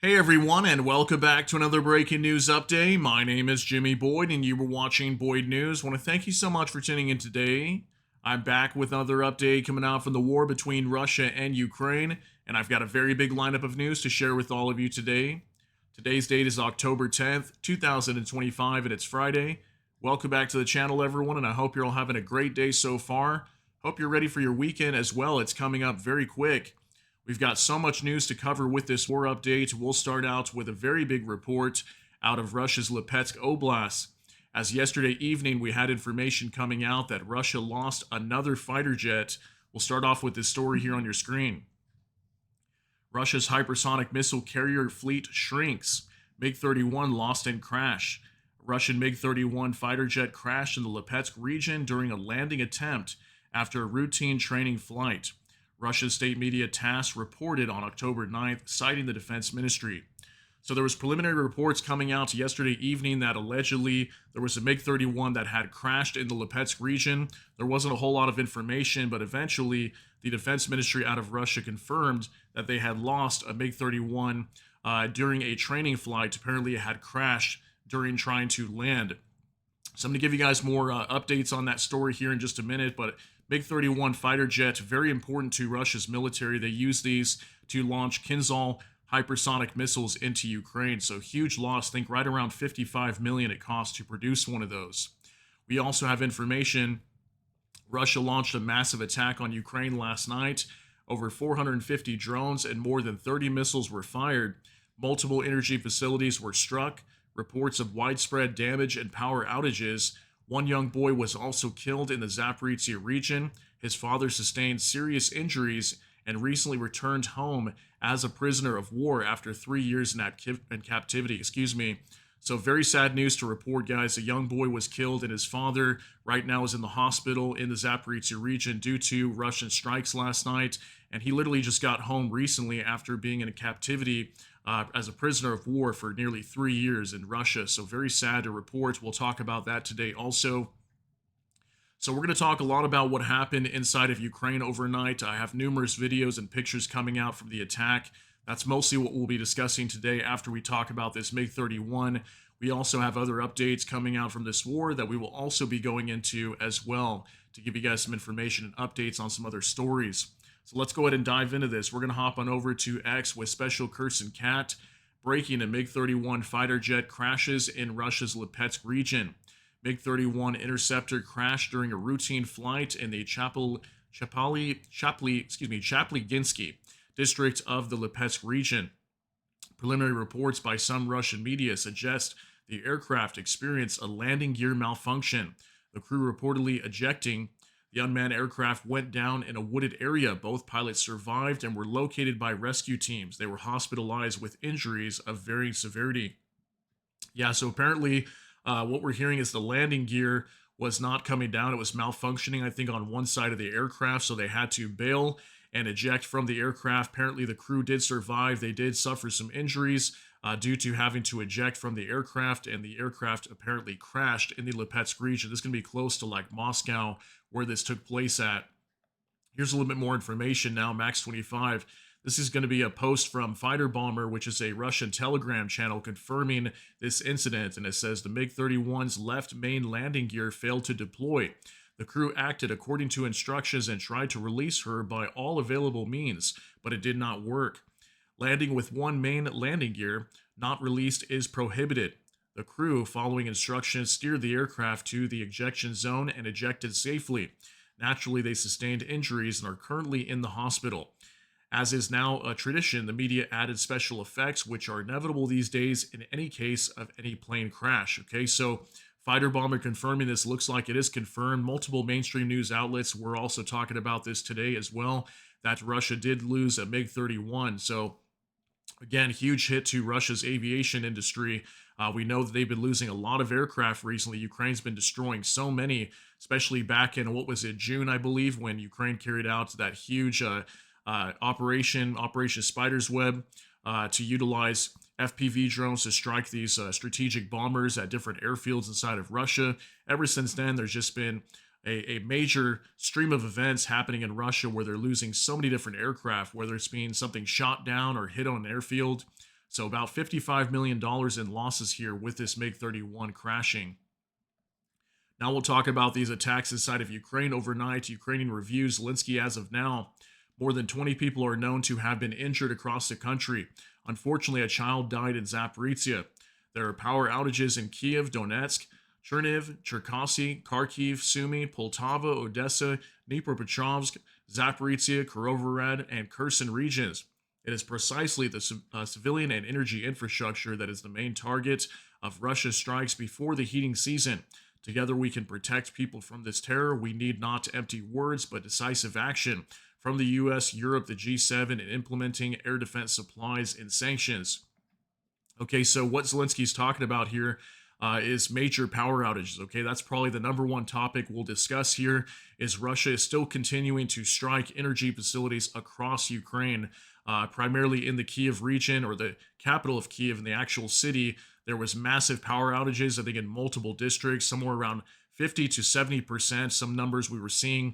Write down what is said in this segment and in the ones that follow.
Hey everyone, and welcome back to another breaking news update. My name is Jimmy Boyd, and you were watching Boyd News. I want to thank you so much for tuning in today. I'm back with another update coming out from the war between Russia and Ukraine, and I've got a very big lineup of news to share with all of you today. Today's date is October 10th, 2025, and it's Friday. Welcome back to the channel, everyone, and I hope you're all having a great day so far. Hope you're ready for your weekend as well. It's coming up very quick. We've got so much news to cover with this war update. We'll start out with a very big report out of Russia's Lipetsk Oblast. As yesterday evening, we had information coming out that Russia lost another fighter jet. We'll start off with this story here on your screen. Russia's hypersonic missile carrier fleet shrinks. MiG-31 lost in crash. Russian MiG-31 fighter jet crashed in the Lipetsk region during a landing attempt after a routine training flight. Russia's state media TASS reported on October 9th, citing the defense ministry. So there was preliminary reports coming out yesterday evening that allegedly there was a MiG-31 that had crashed in the Lipetsk region. There wasn't a whole lot of information, but eventually the defense ministry out of Russia confirmed that they had lost a MiG-31 during a training flight. Apparently it had crashed during trying to land. So I'm going to give you guys more updates on that story here in just a minute, but MiG-31 fighter jet, very important to Russia's military. They use these to launch Kinzhal hypersonic missiles into Ukraine. So huge loss, think right around 55 million it costs to produce one of those. We also have information. Russia launched a massive attack on Ukraine last night. Over 450 drones and more than 30 missiles were fired. Multiple energy facilities were struck. Reports of widespread damage and power outages. One young boy was also killed in the Zaporizhzhia region. His father sustained serious injuries and recently returned home as a prisoner of war after 3 years in captivity. So very sad news to report, guys. A young boy was killed and his father right now is in the hospital in the Zaporizhzhia region due to Russian strikes last night. And he literally just got home recently after being in captivity as a prisoner of war for nearly 3 years in Russia. So very sad to report. We'll talk about that today also. So we're going to talk a lot about what happened inside of Ukraine overnight. I have numerous videos and pictures coming out from the attack. That's mostly what we'll be discussing today after we talk about this MiG-31. We also have other updates coming out from this war that we will also be going into as well to give you guys some information and updates on some other stories. So let's go ahead and dive into this. We're going to hop on over to X with Special Kirsten Cat. Breaking: a MiG-31 fighter jet crashes in Russia's Lipetsk region. MiG-31 interceptor crashed during a routine flight in the Chapliginsky district of the Lipetsk region. Preliminary reports by some Russian media suggest the aircraft experienced a landing gear malfunction. The crew reportedly ejecting. The unmanned aircraft went down in a wooded area. Both pilots survived and were located by rescue teams. They were hospitalized with injuries of varying severity. Yeah, so apparently what we're hearing is the landing gear was not coming down. It was malfunctioning, I think, on one side of the aircraft, so they had to bail and eject from the aircraft. Apparently, the crew did survive. They did suffer some injuries due to having to eject from the aircraft, and the aircraft apparently crashed in the Lipetsk region. This is going to be close to like Moscow, where this took place at. Here's a little bit more information now. Max 25. This is going to be a post from Fighter Bomber, which is a Russian Telegram channel, confirming this incident. And it says the MiG-31's left main landing gear failed to deploy. The crew acted according to instructions and tried to release her by all available means, but it did not work. Landing with one main landing gear not released is prohibited. The crew, following instructions, steered the aircraft to the ejection zone and ejected safely. Naturally, they sustained injuries and are currently in the hospital. As is now a tradition, the media added special effects, which are inevitable these days in any case of any plane crash. Okay, so Fighter Bomber confirming this. Looks like it is confirmed. Multiple mainstream news outlets were also talking about this today as well, that Russia did lose a MiG-31. So again, huge hit to Russia's aviation industry. We know that they've been losing a lot of aircraft recently. Ukraine's been destroying so many, especially back in, what was it, June, I believe, when Ukraine carried out that huge Operation Spider's Web to utilize FPV drones to strike these strategic bombers at different airfields inside of Russia. Ever since then, there's just been a major stream of events happening in Russia where they're losing so many different aircraft, whether it's being something shot down or hit on an airfield. So about $55 million in losses here with this MiG-31 crashing. Now we'll talk about these attacks inside of Ukraine overnight. Ukrainian reviews Zelensky as of now. More than 20 people are known to have been injured across the country. Unfortunately, a child died in Zaporizhia. There are power outages in Kiev, Donetsk, Cherniv, Cherkasy, Kharkiv, Sumy, Poltava, Odessa, Dnipropetrovsk, Zaporizhia, Kirovohrad, and Kherson regions. It is precisely the civilian and energy infrastructure that is the main target of Russia's strikes before the heating season. Together we can protect people from this terror. We need not empty words, but decisive action from the US, Europe, the G7 in implementing air defense supplies and sanctions. Okay, so what Zelensky's talking about here is major power outages. Okay, that's probably the number one topic we'll discuss here. Is Russia is still continuing to strike energy facilities across Ukraine, primarily in the Kiev region or the capital of Kiev in the actual city. There was massive power outages, I think, in multiple districts, somewhere around 50 to 70%. Some numbers we were seeing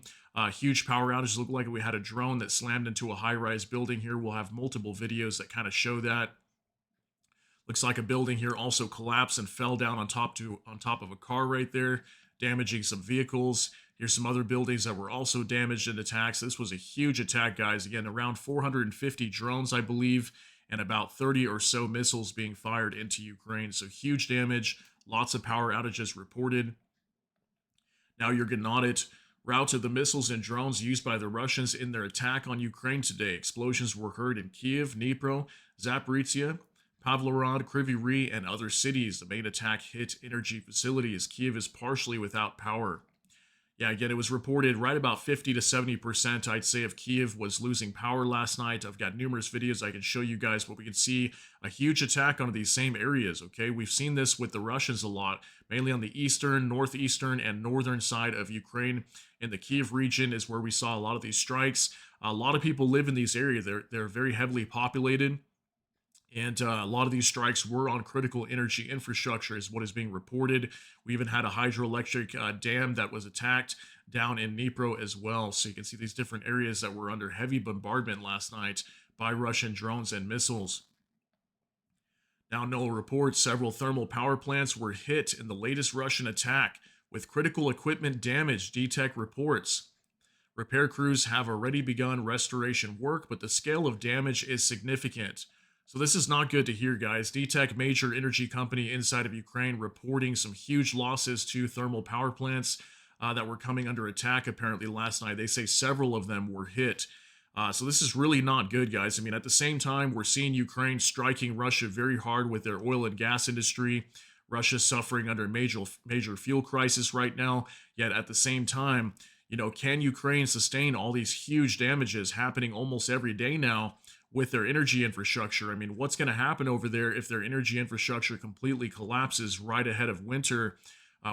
huge power outages. Looked like we had a drone that slammed into a high-rise building here. We'll have multiple videos that kind of show that. Looks like a building here also collapsed and fell down on top of a car right there, damaging some vehicles. Here's some other buildings that were also damaged in attacks. This was a huge attack, guys. Again, around 450 drones, I believe, and about 30 or so missiles being fired into Ukraine. So huge damage, lots of power outages reported. Now you're getting audit routes of the missiles and drones used by the Russians in their attack on Ukraine today. Explosions were heard in Kiev, Dnipro, Zaporizhia, Pavlorod, Kryvyi Rih, and other cities. The main attack hit energy facilities. Kiev is partially without power. Yeah, again, it was reported right about 50 to 70%, I'd say, of Kiev was losing power last night. I've got numerous videos I can show you guys, but we can see a huge attack on these same areas, okay? We've seen this with the Russians a lot, mainly on the eastern, northeastern, and northern side of Ukraine. In the Kiev region is where we saw a lot of these strikes. A lot of people live in these areas. They're very heavily populated. And a lot of these strikes were on critical energy infrastructure, is what is being reported. We even had a hydroelectric dam that was attacked down in Dnipro as well. So you can see these different areas that were under heavy bombardment last night by Russian drones and missiles. Now, NOAA reports several thermal power plants were hit in the latest Russian attack, with critical equipment damage, DTEC reports. Repair crews have already begun restoration work, but the scale of damage is significant. So this is not good to hear, guys. DTEC, major energy company inside of Ukraine, reporting some huge losses to thermal power plants that were coming under attack apparently last night. They say several of them were hit. So this is really not good, guys. I mean, at the same time, we're seeing Ukraine striking Russia very hard with their oil and gas industry. Russia's suffering under major fuel crisis right now. Yet at the same time, can Ukraine sustain all these huge damages happening almost every day now with their energy infrastructure? I mean, what's going to happen over there if their energy infrastructure completely collapses right ahead of winter?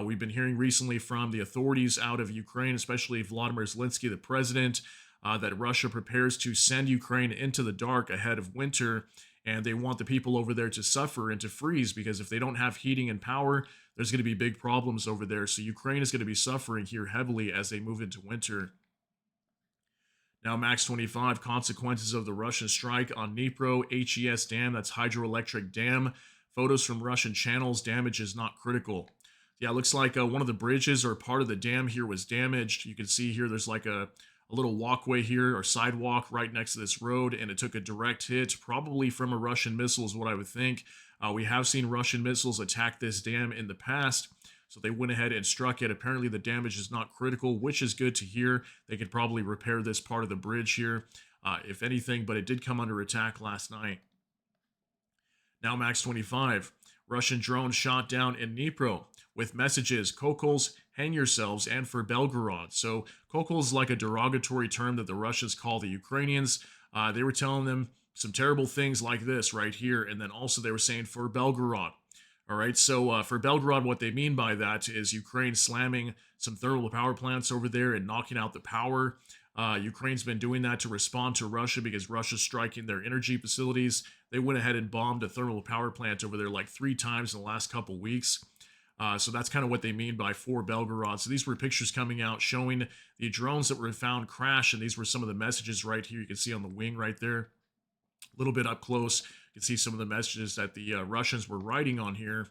We've been hearing recently from the authorities out of Ukraine, especially Vladimir Zelensky, the president, that Russia prepares to send Ukraine into the dark ahead of winter, and they want the people over there to suffer and to freeze, because if they don't have heating and power, there's going to be big problems over there. So Ukraine is going to be suffering here heavily as they move into winter. Now, Max 25, consequences of the Russian strike on Dnipro HES dam, that's hydroelectric dam. Photos from Russian channels, damage is not critical. Yeah, it looks like one of the bridges or part of the dam here was damaged. You can see here there's like a little walkway here or sidewalk right next to this road, and it took a direct hit, probably from a Russian missile is what I would think. We have seen Russian missiles attack this dam in the past. So they went ahead and struck it. Apparently the damage is not critical, which is good to hear. They could probably repair this part of the bridge here, if anything, but it did come under attack last night. Now, Max 25, Russian drone shot down in Dnipro with messages, Kokols, hang yourselves, and for Belgorod. So Kokol is like a derogatory term that the Russians call the Ukrainians. They were telling them some terrible things like this right here, and then also they were saying for Belgorod. All right, so for Belgorod, what they mean by that is Ukraine slamming some thermal power plants over there and knocking out the power. Ukraine's been doing that to respond to Russia because Russia's striking their energy facilities. They went ahead and bombed a thermal power plant over there like 3 times in the last couple weeks. So that's kind of what they mean by for Belgorod. So these were pictures coming out showing the drones that were found crash, and these were some of the messages right here. You can see on the wing right there, a little bit up close. You can see some of the messages that the Russians were writing on here.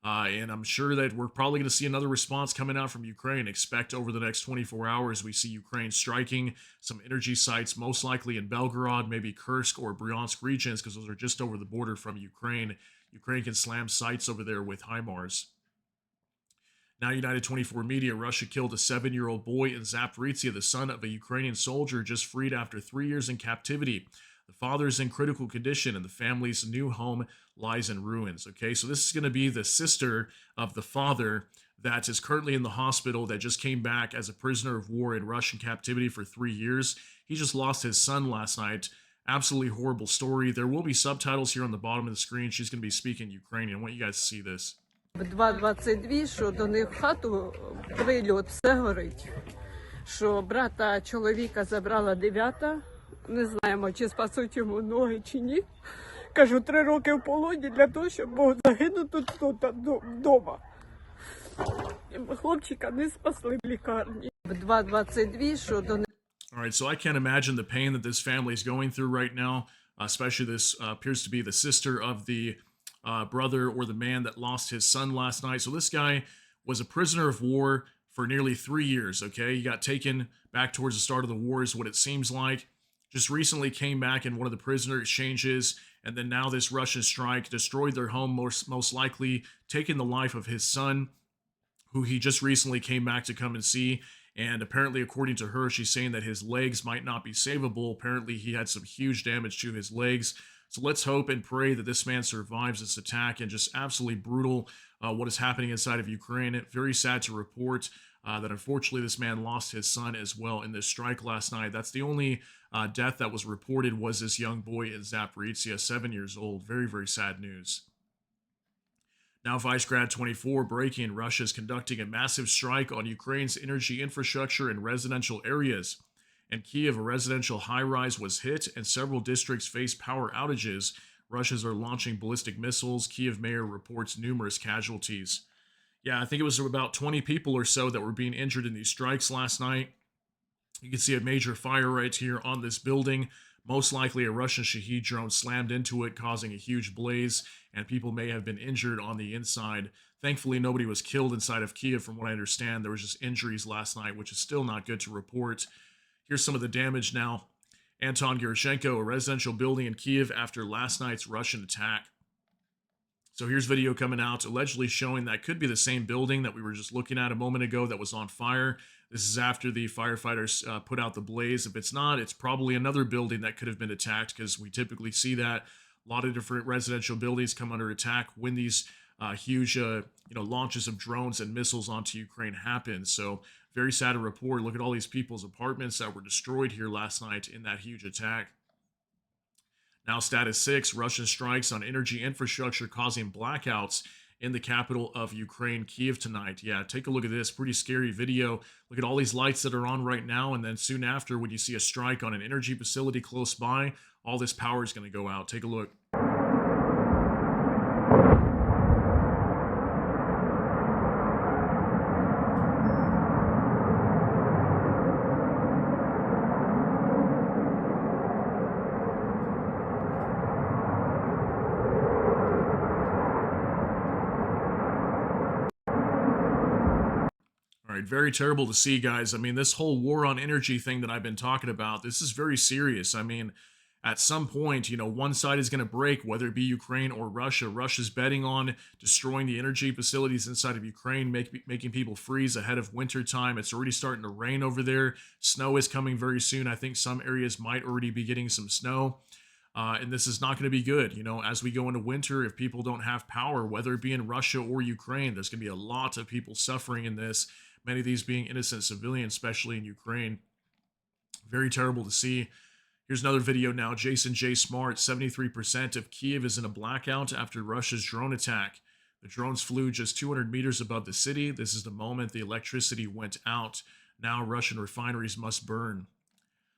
And I'm sure that we're probably going to see another response coming out from Ukraine. Expect over the next 24 hours, we see Ukraine striking some energy sites, most likely in Belgorod, maybe Kursk or Bryansk regions, because those are just over the border from Ukraine. Ukraine can slam sites over there with HIMARS. Now, United 24 Media, Russia killed a 7-year-old boy in Zaporizhia, the son of a Ukrainian soldier just freed after 3 years in captivity. The father is in critical condition, and the family's new home lies in ruins. Okay, so this is going to be the sister of the father that is currently in the hospital that just came back as a prisoner of war in Russian captivity for 3 years. He just lost his son last night. Absolutely horrible story. There will be subtitles here on the bottom of the screen. She's going to be speaking Ukrainian. I want you guys to see this. В 2:22, що до них в хату прильот, все горить. Що брата чоловіка забрала 9-та, не знаємо, чи спасуть йому ноги, чи ні. Кажу, 3 роки в полоні для того, щоб мог загинути тут вдома. Хлопчика не спасли в лікарні. В 2:22, що до них... All right, so I can't imagine the pain that this family is going through right now, especially this appears to be the sister of the brother or the man that lost his son last night. So this guy was a prisoner of war for nearly 3 years, okay? He got taken back towards the start of the war is what it seems like. Just recently came back in one of the prisoner exchanges, and then now this Russian strike destroyed their home, most likely taking the life of his son, who he just recently came back to come and see. And apparently, according to her, she's saying that his legs might not be savable. Apparently, he had some huge damage to his legs. So let's hope and pray that this man survives this attack. And just absolutely brutal what is happening inside of Ukraine. Very sad to report that unfortunately this man lost his son as well in this strike last night. That's the only death that was reported, was this young boy in Zaporizhia, 7 years old. Very, very sad news. Now, Vicegrad 24 breaking. Russia is conducting a massive strike on Ukraine's energy infrastructure in residential areas. In Kiev, a residential high-rise was hit, and several districts face power outages. Russians are launching ballistic missiles. Kiev mayor reports numerous casualties. Yeah, I think it was about 20 people or so that were being injured in these strikes last night. You can see a major fire right here on this building. Most likely a Russian Shahed drone slammed into it, causing a huge blaze, and people may have been injured on the inside. Thankfully, nobody was killed inside of Kiev, from what I understand. There was just injuries last night, which is still not good to report. Here's some of the damage now. Anton Gerashenko, a residential building in Kiev after last night's Russian attack. So here's video coming out allegedly showing that could be the same building that we were just looking at a moment ago that was on fire. This is after the firefighters put out the blaze. If it's not, it's probably another building that could have been attacked, because we typically see that a lot of different residential buildings come under attack when these huge launches of drones and missiles onto Ukraine happen. So very sad to report. Look at all these people's apartments that were destroyed here last night in that huge attack. Now, status 6, Russian strikes on energy infrastructure causing blackouts in the capital of Ukraine, Kiev, tonight. Yeah, take a look at this. Pretty scary video. Look at all these lights that are on right now, and then soon after, when you see a strike on an energy facility close by, all this power is going to go out. Take a look. Very terrible to see, guys. I mean, this whole war on energy thing that I've been talking about, this is very serious. I mean, at some point, one side is going to break, whether it be Ukraine or Russia. Russia's betting on destroying the energy facilities inside of Ukraine, making people freeze ahead of winter time. It's already starting to rain over there. Snow is coming very soon. I think some areas might already be getting some snow. And this is not going to be good. As we go into winter, if people don't have power, whether it be in Russia or Ukraine, there's going to be a lot of people suffering in this. Many of these being innocent civilians, especially in Ukraine. Very terrible to see. Here's another video now. Jason J. Smart, 73% of Kiev is in a blackout after Russia's drone attack. The drones flew just 200 meters above the city. This is the moment the electricity went out. Now Russian refineries must burn.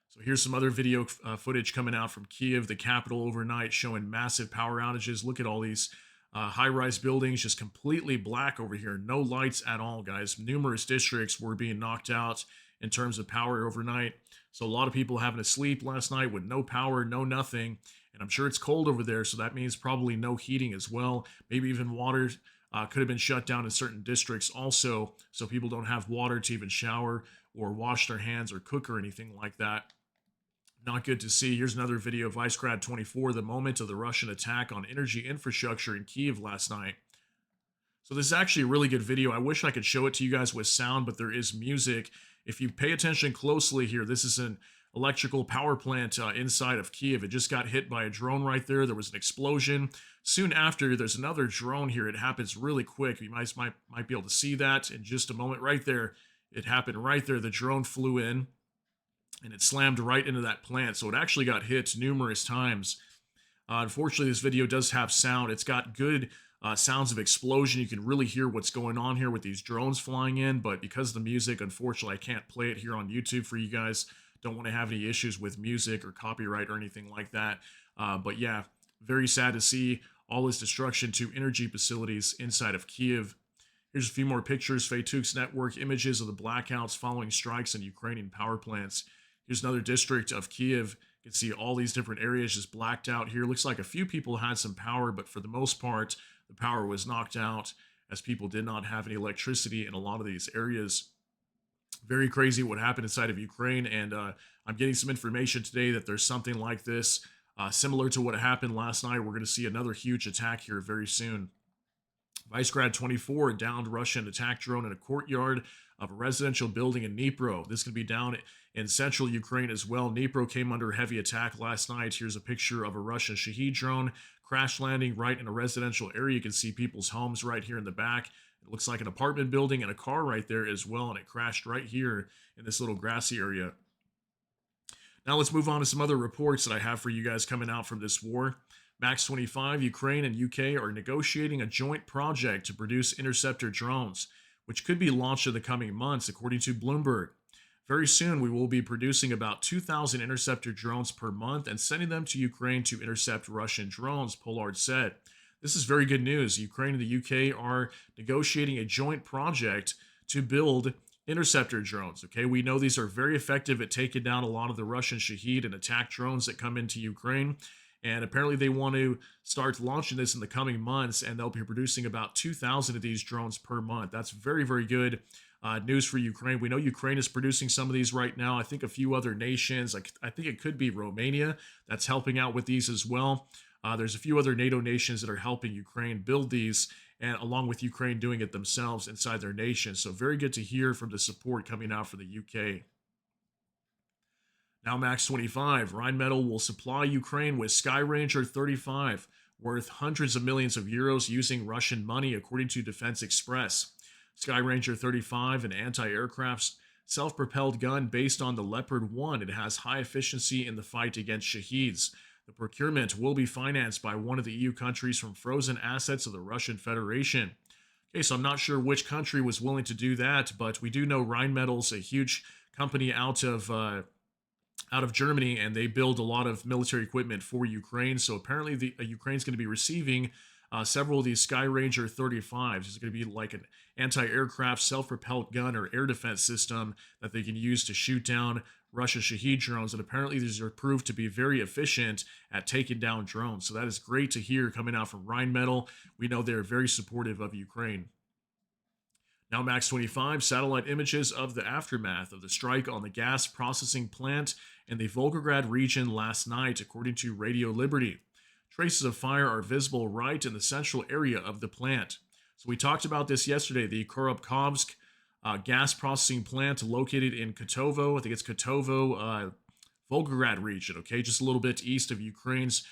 So here's some other video footage coming out from Kiev, the capital, overnight, showing massive power outages. Look at all these high-rise buildings just completely black over here. No lights at all, guys. Numerous districts were being knocked out in terms of power overnight. So a lot of people having to sleep last night with no power, no nothing. And I'm sure it's cold over there, so that means probably no heating as well. Maybe even water could have been shut down in certain districts also, so people don't have water to even shower or wash their hands or cook or anything like that. Not good to see. Here's another video of Vicegrad 24, the moment of the Russian attack on energy infrastructure in Kiev last night. So this is actually a really good video. I wish I could show it to you guys with sound, but there is music. If you pay attention closely here, this is an electrical power plant inside of Kiev. It just got hit by a drone right there. There was an explosion. Soon after, there's another drone here. It happens really quick. You might be able to see that in just a moment right there. It happened right there. The drone flew in and it slammed right into that plant. So it actually got hit numerous times. Unfortunately, this video does have sound. It's got good sounds of explosion. You can really hear what's going on here with these drones flying in, but because of the music, unfortunately, I can't play it here on YouTube for you guys. Don't want to have any issues with music or copyright or anything like that. But yeah, very sad to see all this destruction to energy facilities inside of Kiev. Here's a few more pictures. Facebook's network images of the blackouts following strikes in Ukrainian power plants. Here's another district of Kiev. You can see all these different areas just blacked out here. Looks like a few people had some power, but for the most part, the power was knocked out as people did not have any electricity in a lot of these areas. Very crazy what happened inside of Ukraine, and I'm getting some information today that there's something like this, similar to what happened last night. We're going to see another huge attack here very soon. Vicegrad 24 downed Russian attack drone in a courtyard of a residential building in Dnipro. This can be down in central Ukraine as well. Dnipro came under heavy attack last night. Here's a picture of a Russian Shahed drone crash landing right in a residential area. You can see people's homes right here in the back. It looks like an apartment building and a car right there as well, and it crashed right here in this little grassy area. Now let's move on to some other reports that I have for you guys coming out from this war. Max 25, Ukraine and UK are negotiating a joint project to produce interceptor drones, which could be launched in the coming months, according to Bloomberg. Very soon, we will be producing about 2,000 interceptor drones per month and sending them to Ukraine to intercept Russian drones, Pollard said. This is very good news. Ukraine and the UK are negotiating a joint project to build interceptor drones. Okay, we know these are very effective at taking down a lot of the Russian Shahed and attack drones that come into Ukraine. And apparently they want to start launching this in the coming months, and they'll be producing about 2,000 of these drones per month. That's very, very good news for Ukraine. We know Ukraine is producing some of these right now. I think a few other nations, I think it could be Romania, that's helping out with these as well. There's a few other NATO nations that are helping Ukraine build these, and along with Ukraine doing it themselves inside their nation. So very good to hear from the support coming out for the UK. Now Max 25, Rheinmetall will supply Ukraine with Skyranger 35, worth hundreds of millions of euros using Russian money, according to Defense Express. Skyranger 35, an anti-aircraft self-propelled gun based on the Leopard 1. It has high efficiency in the fight against Shaheds. The procurement will be financed by one of the EU countries from frozen assets of the Russian Federation. Okay, so I'm not sure which country was willing to do that, but we do know Rheinmetall's a huge company out of Germany, and they build a lot of military equipment for Ukraine. So apparently Ukraine's going to be receiving several of these Skyranger 35s. It's going to be like an anti-aircraft self-propelled gun or air defense system that they can use to shoot down Russian Shahed drones. And apparently these are proved to be very efficient at taking down drones. So that is great to hear coming out from Rheinmetall. We know they're very supportive of Ukraine. Now Max 25, satellite images of the aftermath of the strike on the gas processing plant in the Volgograd region last night, according to Radio Liberty. Traces of fire are visible right in the central area of the plant. So we talked about this yesterday, the Korobkovsk gas processing plant located in Kotovo. I think it's Kotovo, Volgograd region, okay, just a little bit east of Ukraine's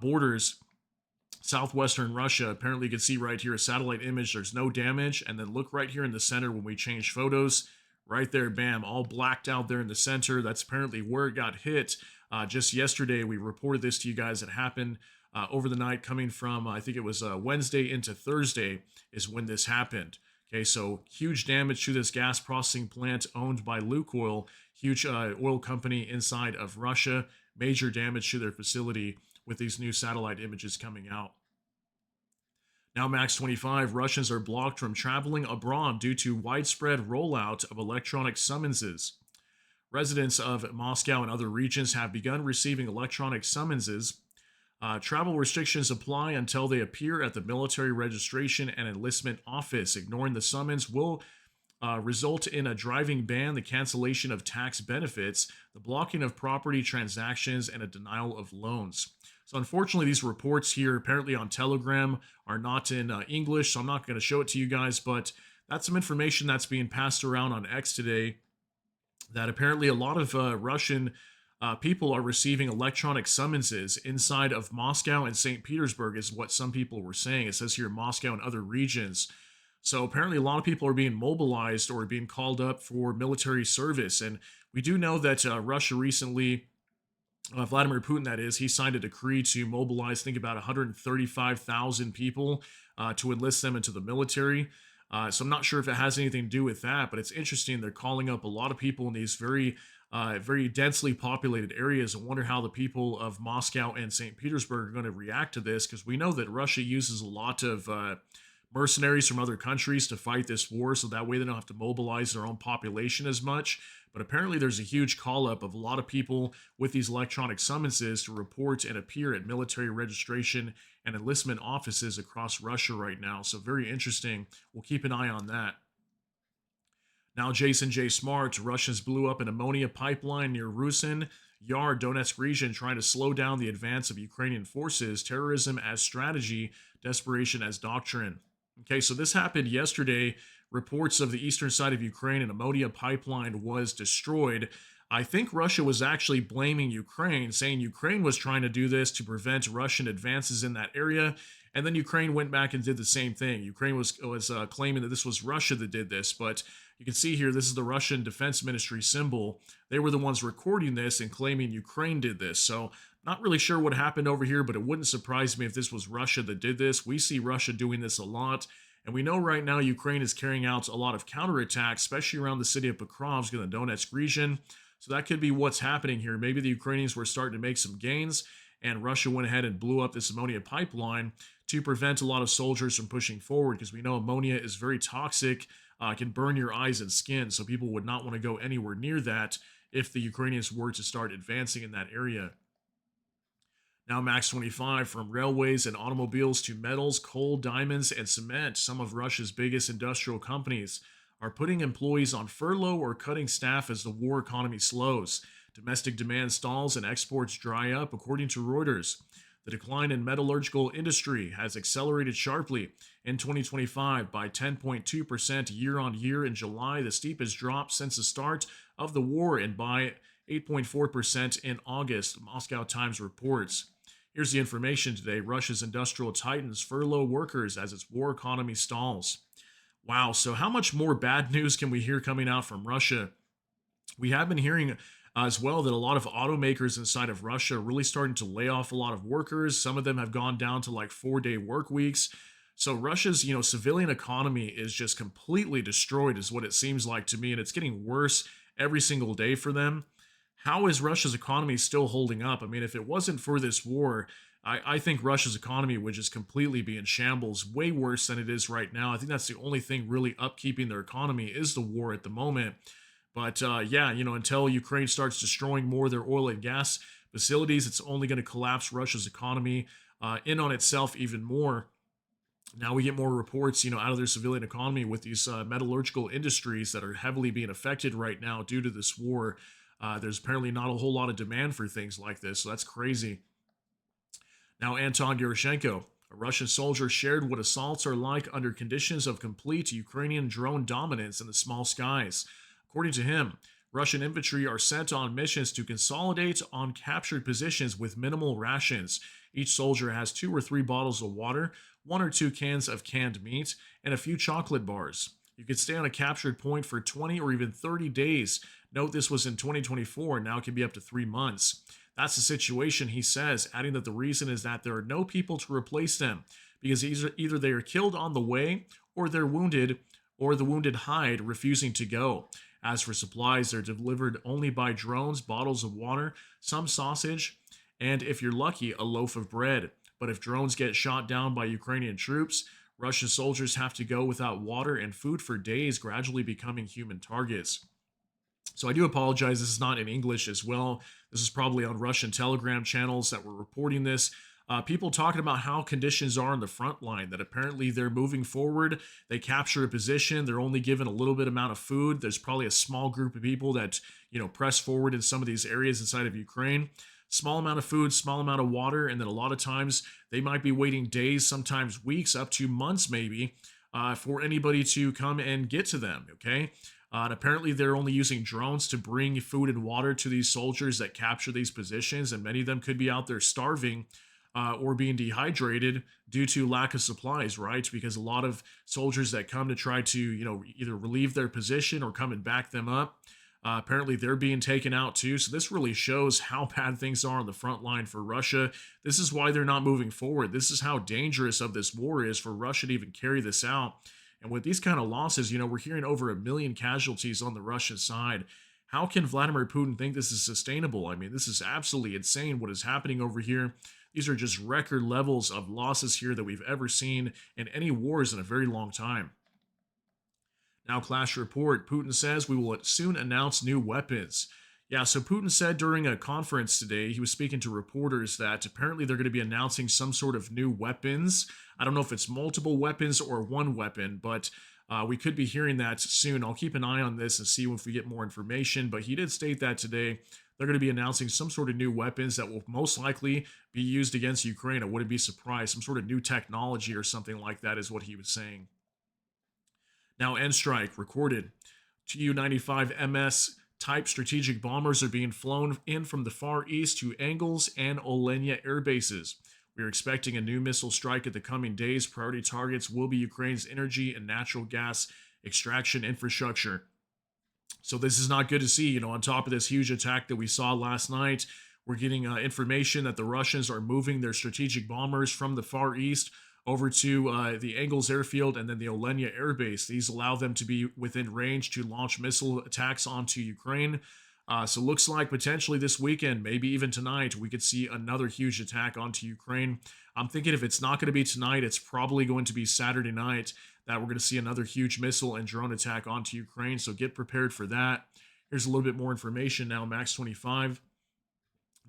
borders. Southwestern Russia. Apparently you can see right here a satellite image. There's no damage. And then look right here in the center when we change photos. Right there, bam, all blacked out there in the center. That's apparently where it got hit. Just yesterday, we reported this to you guys. It happened over the night coming from, I think it was Wednesday into Thursday is when this happened. Okay, so huge damage to this gas processing plant owned by Lukoil, huge oil company inside of Russia. Major damage to their facility with these new satellite images coming out. Now Max 25, Russians are blocked from traveling abroad due to widespread rollout of electronic summonses. Residents of Moscow and other regions have begun receiving electronic summonses Travel restrictions apply until they appear at the military registration and enlistment office. Ignoring the summons will result in a driving ban, the cancellation of tax benefits, the blocking of property transactions, and a denial of loans. So, unfortunately, these reports here, apparently on Telegram, are not in English, so I'm not going to show it to you guys, but that's some information that's being passed around on X today that apparently a lot of Russian people are receiving electronic summonses inside of Moscow and St. Petersburg, is what some people were saying. It says here Moscow and other regions. So apparently, a lot of people are being mobilized or being called up for military service. And we do know that Russia recently, Vladimir Putin, that is, he signed a decree to mobilize, think about 135,000 people to enlist them into the military. So I'm not sure if it has anything to do with that, but it's interesting. They're calling up a lot of people in these very densely populated areas. I wonder how the people of Moscow and St. Petersburg are going to react to this, because we know that Russia uses a lot of mercenaries from other countries to fight this war, so that way they don't have to mobilize their own population as much. But apparently there's a huge call up of a lot of people with these electronic summonses to report and appear at military registration and enlistment offices across Russia right now. So very interesting. We'll keep an eye on that. Now, Jason J. Smart, Russians blew up an ammonia pipeline near Rusin, Yar, Donetsk region, trying to slow down the advance of Ukrainian forces, terrorism as strategy, desperation as doctrine. Okay, so this happened yesterday. Reports of the eastern side of Ukraine, an ammonia pipeline was destroyed. I think Russia was actually blaming Ukraine, saying Ukraine was trying to do this to prevent Russian advances in that area. And then Ukraine went back and did the same thing. Ukraine was claiming that this was Russia that did this, but you can see here, this is the Russian Defense Ministry symbol. They were the ones recording this and claiming Ukraine did this. So not really sure what happened over here, but it wouldn't surprise me if this was Russia that did this. We see Russia doing this a lot. And we know right now Ukraine is carrying out a lot of counterattacks, especially around the city of Pokrovsk in the Donetsk region. So that could be what's happening here. Maybe the Ukrainians were starting to make some gains, and Russia went ahead and blew up this ammonia pipeline to prevent a lot of soldiers from pushing forward, because we know ammonia is very toxic, can burn your eyes and skin, so people would not want to go anywhere near that if the Ukrainians were to start advancing in that area. Now, Max 25, from railways and automobiles to metals, coal, diamonds, and cement, some of Russia's biggest industrial companies are putting employees on furlough or cutting staff as the war economy slows. Domestic demand stalls and exports dry up, according to Reuters. The decline in metallurgical industry has accelerated sharply in 2025 by 10.2% year on year in July, the steepest drop since the start of the war, and by 8.4% in August, Moscow Times reports. Here's the information today. Russia's industrial titans furlough workers as its war economy stalls. Wow, so how much more bad news can we hear coming out from Russia? We have been hearing as well that a lot of automakers inside of Russia are really starting to lay off a lot of workers. Some of them have gone down to like 4-day work weeks. So Russia's, civilian economy is just completely destroyed, is what it seems like to me, and it's getting worse every single day for them. How is Russia's economy still holding up? I mean, if it wasn't for this war, I think Russia's economy would just completely be in shambles, way worse than it is right now. I think that's the only thing really upkeeping their economy is the war at the moment. But until Ukraine starts destroying more of their oil and gas facilities, it's only going to collapse Russia's economy in on itself even more. Now we get more reports, out of their civilian economy with these metallurgical industries that are heavily being affected right now due to this war. There's apparently not a whole lot of demand for things like this, so that's crazy. Now, Anton Gerashenko, a Russian soldier, shared what assaults are like under conditions of complete Ukrainian drone dominance in the small skies. According to him, Russian infantry are sent on missions to consolidate on captured positions with minimal rations. Each soldier has 2 or 3 bottles of water, 1 or 2 cans of canned meat, and a few chocolate bars. You could stay on a captured point for 20 or even 30 days. Note this was in 2024, now it can be up to 3 months. That's the situation, he says, adding that the reason is that there are no people to replace them, because either they are killed on the way, or they're wounded, or the wounded hide, refusing to go. As for supplies, they're delivered only by drones, bottles of water, some sausage, and if you're lucky, a loaf of bread. But if drones get shot down by Ukrainian troops, Russian soldiers have to go without water and food for days, gradually becoming human targets. So I do apologize, this is not in English as well. This is probably on Russian Telegram channels that were reporting this. People talking about how conditions are on the front line, that apparently they're moving forward. They capture a position. They're only given a little bit amount of food. There's probably a small group of people that, press forward in some of these areas inside of Ukraine. Small amount of food, small amount of water, and then a lot of times they might be waiting days, sometimes weeks, up to months maybe, for anybody to come and get to them. Okay. And apparently, they're only using drones to bring food and water to these soldiers that capture these positions, and many of them could be out there starving or being dehydrated due to lack of supplies, right? Because a lot of soldiers that come to try to, either relieve their position or come and back them up, apparently they're being taken out too. So this really shows how bad things are on the front line for Russia. This is why they're not moving forward. This is how dangerous of this war is for Russia to even carry this out. And with these kind of losses, we're hearing over 1 million casualties on the Russian side. How can Vladimir Putin think this is sustainable? I mean, this is absolutely insane what is happening over here. These are just record levels of losses here that we've ever seen in any wars in a very long time. Now, Clash Report, Putin says we will soon announce new weapons. Yeah, so Putin said during a conference today, he was speaking to reporters that apparently they're going to be announcing some sort of new weapons. I don't know if it's multiple weapons or one weapon, but we could be hearing that soon. I'll keep an eye on this and see if we get more information. But he did state that today they're going to be announcing some sort of new weapons that will most likely be used against Ukraine. I wouldn't be surprised. Some sort of new technology or something like that is what he was saying. Now, N-Strike recorded Tu-95 MS type strategic bombers are being flown in from the Far East to Engels and Olenia air bases. We are expecting a new missile strike in the coming days. Priority targets will be Ukraine's energy and natural gas extraction infrastructure. So this is not good to see. On top of this huge attack that we saw last night, we're getting information that the Russians are moving their strategic bombers from the Far East over to the Engels airfield and then the Olenia air base. These allow them to be within range to launch missile attacks onto Ukraine. So looks like potentially this weekend, maybe even tonight, we could see another huge attack onto Ukraine. I'm thinking if it's not going to be tonight, it's probably going to be Saturday night that we're going to see another huge missile and drone attack onto Ukraine. So get prepared for that. Here's a little bit more information now. Max 25.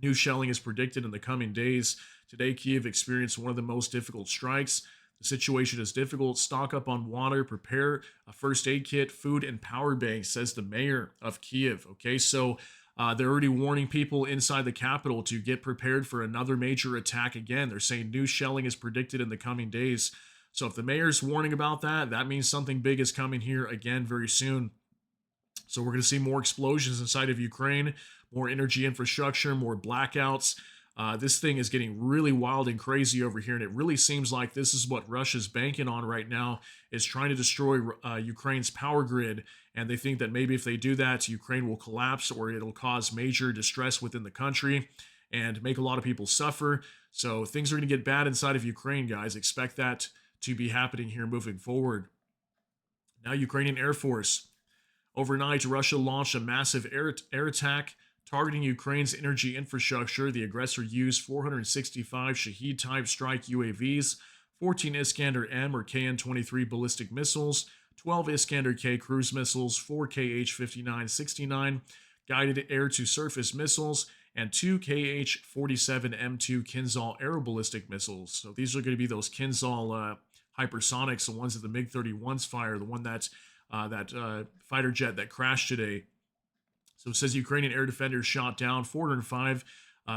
New shelling is predicted in the coming days. Today, Kyiv experienced one of the most difficult strikes. The situation is difficult. Stock up on water, prepare a first aid kit, food, and power bank, says the mayor of Kyiv. Okay, so they're already warning people inside the capital to get prepared for another major attack again. They're saying new shelling is predicted in the coming days. So if the mayor's warning about that, that means something big is coming here again very soon. So we're going to see more explosions inside of Ukraine, more energy infrastructure, more blackouts. This thing is getting really wild and crazy over here, and it really seems like this is what Russia's banking on right now, is trying to destroy Ukraine's power grid, and they think that maybe if they do that, Ukraine will collapse or it'll cause major distress within the country and make a lot of people suffer. So things are going to get bad inside of Ukraine, guys. Expect that to be happening here moving forward. Now, Ukrainian Air Force. Overnight, Russia launched a massive air attack targeting Ukraine's energy infrastructure. The aggressor used 465 Shahed-type strike UAVs, 14 Iskander-M or KN-23 ballistic missiles, 12 Iskander-K cruise missiles, 4 KH-59-69 guided air-to-surface missiles, and 2 KH-47M2 Kinzhal aeroballistic missiles. So these are going to be those Kinzhal hypersonics, the ones that the MiG-31s fire, the one that fighter jet that crashed today. So it says Ukrainian air defenders shot down 405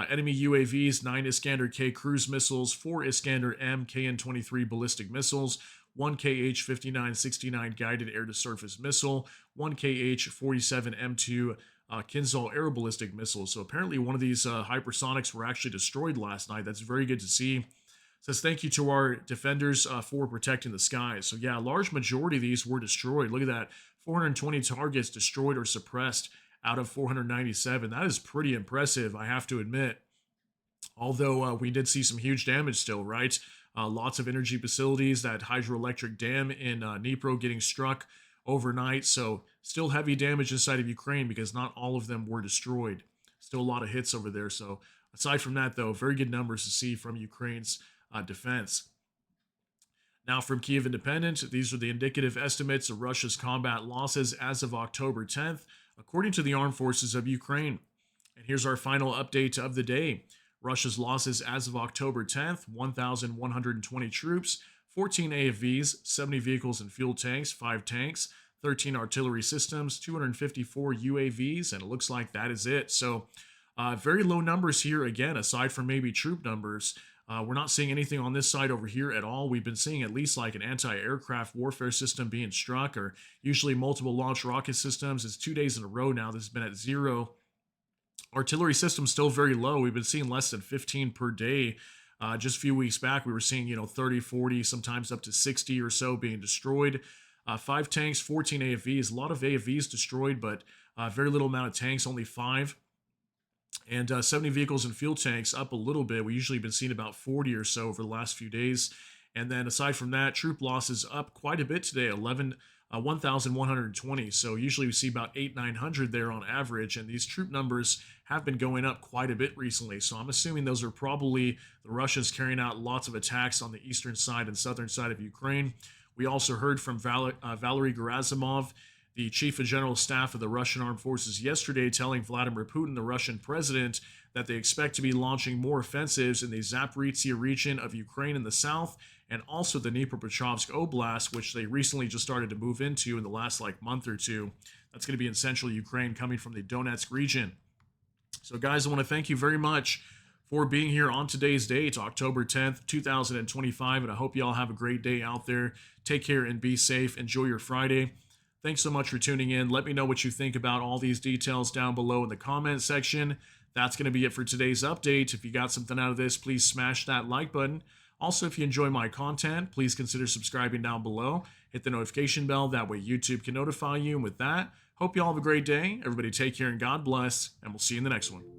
enemy UAVs, 9 Iskander-K cruise missiles, 4 Iskander-M KN-23 ballistic missiles, 1 KH-59-69 guided air-to-surface missile, 1 KH-47M2 Kinzhal aeroballistic missiles. So apparently one of these hypersonics were actually destroyed last night. That's very good to see. Says thank you to our defenders for protecting the skies. So yeah, a large majority of these were destroyed. Look at that, 420 targets destroyed or suppressed out of 497. That is pretty impressive, I have to admit. Although we did see some huge damage still, right? Lots of energy facilities, that hydroelectric dam in Dnipro getting struck overnight. So still heavy damage inside of Ukraine because not all of them were destroyed. Still a lot of hits over there. So aside from that, though, very good numbers to see from Ukraine's defense. Now from Kyiv Independent, these are the indicative estimates of Russia's combat losses as of October 10th, according to the Armed Forces of Ukraine. And here's our final update of the day. Russia's losses as of October 10th: 1,120 troops, 14 AFVs, 70 vehicles and fuel tanks, 5 tanks, 13 artillery systems, 254 UAVs, and it looks like that is it. So, very low numbers here again, aside from maybe troop numbers. We're not seeing anything on this side over here at all. We've been seeing at least like an anti-aircraft warfare system being struck, or usually multiple launch rocket systems. It's 2 days in a row now. This has been at 0. Artillery systems still very low. We've been seeing less than 15 per day. Just a few weeks back, we were seeing 30, 40, sometimes up to 60 or so being destroyed. 5 tanks, 14 AFVs. A lot of AFVs destroyed, but very little amount of tanks, only 5. And 70 vehicles and fuel tanks up a little bit. We usually been seeing about 40 or so over the last few days. And then aside from that, troop losses up quite a bit today, 1,120. So usually we see about 900 there on average. And these troop numbers have been going up quite a bit recently. So I'm assuming those are probably the Russians carrying out lots of attacks on the eastern side and southern side of Ukraine. We also heard from Valery Gerasimov, the Chief of General Staff of the Russian Armed Forces, yesterday, telling Vladimir Putin, the Russian president, that they expect to be launching more offensives in the Zaporizhzhia region of Ukraine in the south, and also the Dnipropetrovsk Oblast, which they recently just started to move into in the last month or two. That's going to be in central Ukraine, coming from the Donetsk region. So guys, I want to thank you very much for being here on today's date, October 10th, 2025, and I hope you all have a great day out there. Take care and be safe. Enjoy your Friday. Thanks so much for tuning in. Let me know what you think about all these details down below in the comment section. That's going to be it for today's update. If you got something out of this, please smash that like button. Also, if you enjoy my content, please consider subscribing down below. Hit the notification bell. That way YouTube can notify you. And with that, hope you all have a great day. Everybody take care and God bless. And we'll see you in the next one.